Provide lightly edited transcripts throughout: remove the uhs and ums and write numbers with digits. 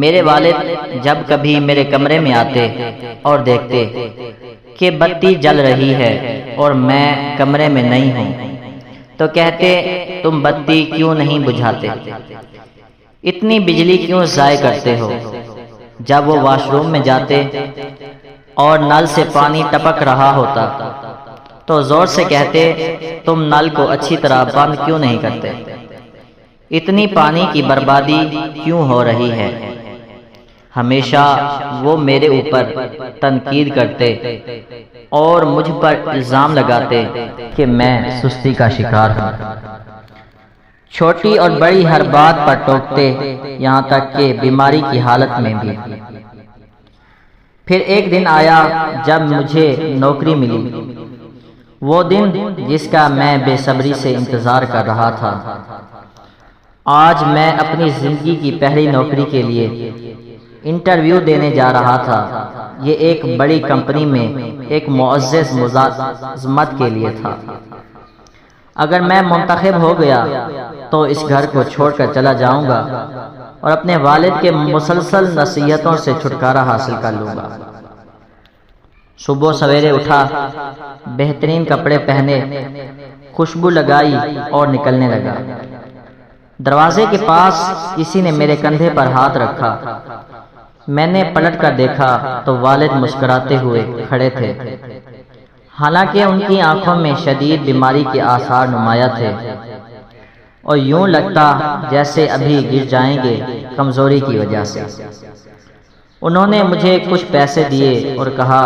میرے والد جب کبھی میرے کمرے میں آتے اور دیکھتے کہ بتی جل رہی ہے اور میں کمرے میں نہیں ہوں تو کہتے تم بتی کیوں نہیں بجھاتے، اتنی بجلی کیوں ضائع کرتے ہو۔ جب وہ واش روم میں جاتے اور نل سے پانی ٹپک رہا ہوتا تو زور سے کہتے تم نل کو اچھی طرح بند کیوں نہیں کرتے، اتنی پانی کی بربادی کیوں ہو رہی ہے۔ ہمیشہ وہ میرے اوپر تنقید کرتے اور مجھ پر الزام لگاتے کہ میں سستی کا شکار ہوں۔ چھوٹی اور بڑی ہر بات پر ٹوکتے، یہاں تک کہ بیماری کی حالت میں بھی۔ پھر ایک دن آیا جب مجھے نوکری ملی، وہ دن جس کا میں بے صبری سے انتظار کر رہا تھا۔ آج میں اپنی زندگی کی پہلی نوکری کے لیے انٹرویو دینے جا رہا تھا۔ یہ ایک بڑی کمپنی میں ایک معزز ملازمت کے لیے تھا۔ اگر میں منتخب ہو گیا تو اس گھر کو چھوڑ کر چلا جاؤں گا اور اپنے والد کے مسلسل نصیحتوں سے چھٹکارا حاصل کر لوں گا۔ صبح سویرے اٹھا، بہترین کپڑے پہنے، خوشبو لگائی اور نکلنے لگا۔ دروازے کے پاس کسی نے میرے کندھے پر ہاتھ رکھا۔ میں نے پلٹ کر دیکھا تو والد مسکراتے ہوئے کھڑے تھے، حالانکہ ان کی آنکھوں میں شدید بیماری کے آثار نمایاں تھے اور یوں لگتا جیسے ابھی گر جائیں گے کمزوری کی وجہ سے۔ انہوں نے مجھے کچھ پیسے دیے اور کہا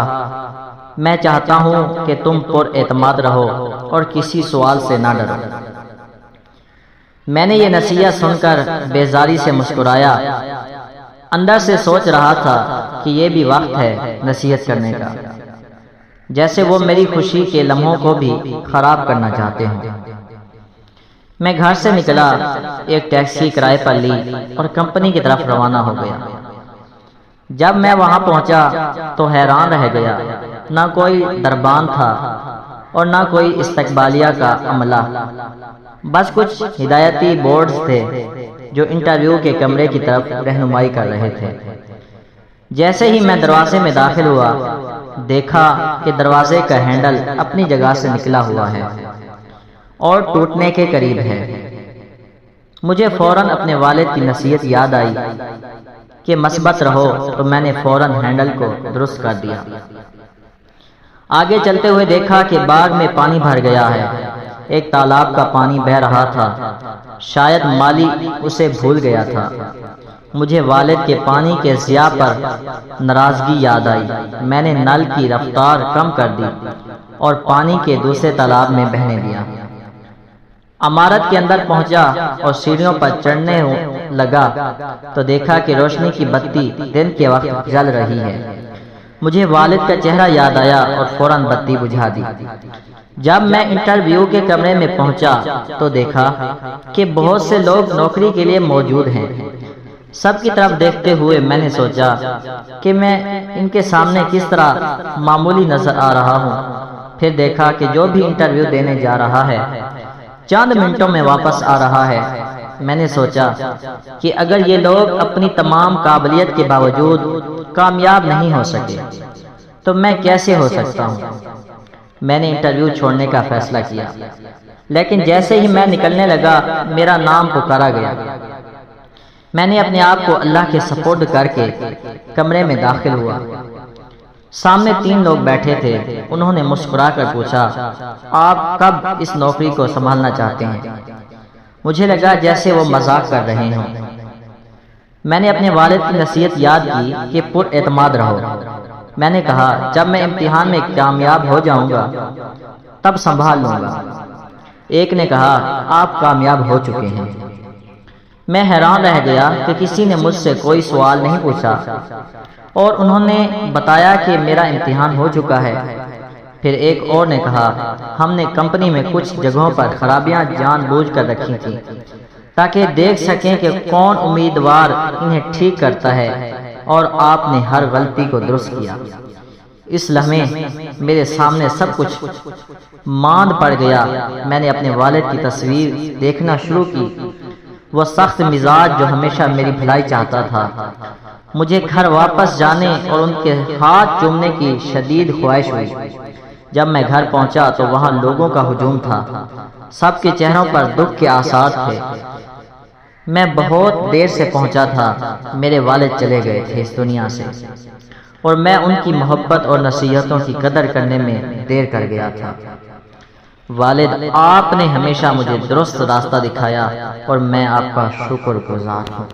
میں چاہتا ہوں کہ تم پر اعتماد رہو اور کسی سوال سے نہ ڈرو۔ میں نے یہ نصیحت سن کر بیزاری سے مسکرایا، اندر سے سوچ رہا تھا کہ یہ بھی وقت ہے نصیحت کرنے کا، جیسے وہ میری خوشی کے لمحوں کو بھی خراب کرنا چاہتے ہیں۔ میں گھر سے نکلا، ایک ٹیکسی کرائے پر لی اور کمپنی کی طرف روانہ ہو گیا۔ جب میں وہاں پہنچا تو حیران رہ گیا، نہ کوئی دربان تھا اور نہ کوئی استقبالیہ کا عملہ، بس کچھ ہدایتی بورڈز تھے جو انٹرویو کے کمرے کی طرف رہنمائی کر رہے تھے۔ جیسے ہی میں دروازے میں داخل ہوا، دیکھا کہ دروازے کا ہینڈل اپنی جگہ سے نکلا ہوا ہے اور ٹوٹنے کے قریب ہے۔ مجھے فوراً اپنے والد کی نصیحت یاد آئی کہ مثبت رہو، تو میں نے فوراً ہینڈل کو درست کر دیا۔ آگے چلتے ہوئے دیکھا کہ باغ میں پانی بھر گیا ہے، ایک تالاب کا پانی بہہ رہا تھا، شاید مالی اسے بھول گیا تھا۔ مجھے والد کے پانی کے ضیاع پر ناراضگی یاد آئی۔ میں نے نل کی رفتار کم کر دی اور پانی کے دوسرے تالاب میں بہنے دیا۔ عمارت کے اندر پہنچا اور سیڑھیوں پر چڑھنے لگا تو دیکھا کہ روشنی کی بتی دن کے وقت جل رہی ہے۔ مجھے والد کا چہرہ یاد آیا اور فوراً بتی بجھا دی۔ جب میں انٹرویو کے کمرے میں پہنچا تو دیکھا کہ بہت سے لوگ نوکری کے لیے موجود ہیں۔ سب کی طرف دیکھتے ہوئے میں نے سوچا کہ میں ان کے سامنے کس طرح معمولی نظر آ رہا ہوں۔ پھر دیکھا کہ جو بھی انٹرویو دینے جا رہا ہے چند منٹوں میں واپس آ رہا ہے۔ میں نے سوچا کہ اگر یہ لوگ اپنی تمام قابلیت کے باوجود کامیاب نہیں ہو سکے تو میں کیسے ہو سکتا ہوں۔ میں نے انٹرویو چھوڑنے کا فیصلہ کیا، لیکن جیسے ہی میں نکلنے لگا میرا نام پکارا گیا۔ میں نے اپنے آپ کو اللہ کے سپرد کر کے کمرے میں داخل ہوا۔ سامنے 3 لوگ بیٹھے تھے۔ انہوں نے مسکرا کر پوچھا آپ کب اس نوکری کو سنبھالنا چاہتے ہیں؟ مجھے لگا جیسے وہ مذاق کر رہے ہوں۔ میں نے اپنے والد کی نصیحت یاد کی کہ پر اعتماد رہو۔ میں نے کہا جب میں امتحان میں کامیاب ہو جاؤں گا تب سنبھال لوں گا۔ ایک نے کہا آپ کامیاب ہو چکے ہیں۔ میں حیران رہ گیا کہ کسی نے مجھ سے کوئی سوال نہیں پوچھا اور انہوں نے بتایا کہ میرا امتحان ہو چکا ہے۔ پھر ایک اور نے کہا ہم نے کمپنی میں کچھ جگہوں پر خرابیاں جان بوجھ کر رکھی تھیں تاکہ دیکھ سکیں کہ کون امیدوار انہیں ٹھیک کرتا ہے، اور آپ نے ہر غلطی کو درست کیا۔ اس لمحے میرے سامنے سب کچھ ماند پڑ گیا۔ میں نے اپنے والد کی تصویر دیکھنا شروع کی وہ سخت مزاج جو ہمیشہ میری بھلائی چاہتا تھا۔ مجھے گھر واپس جانے اور ان کے ہاتھ چومنے کی شدید خواہش ہوئی۔ جب میں گھر پہنچا تو وہاں لوگوں کا ہجوم تھا، سب کے چہروں پر دکھ کے آثار تھے۔ میں بہت دیر سے پہنچا تھا، میرے والد چلے گئے تھے اس دنیا سے، اور میں ان کی محبت اور نصیحتوں کی قدر کرنے میں دیر کر گیا تھا۔ والد، آپ نے ہمیشہ مجھے درست راستہ دکھایا اور میں آپ کا شکر گزار ہوں۔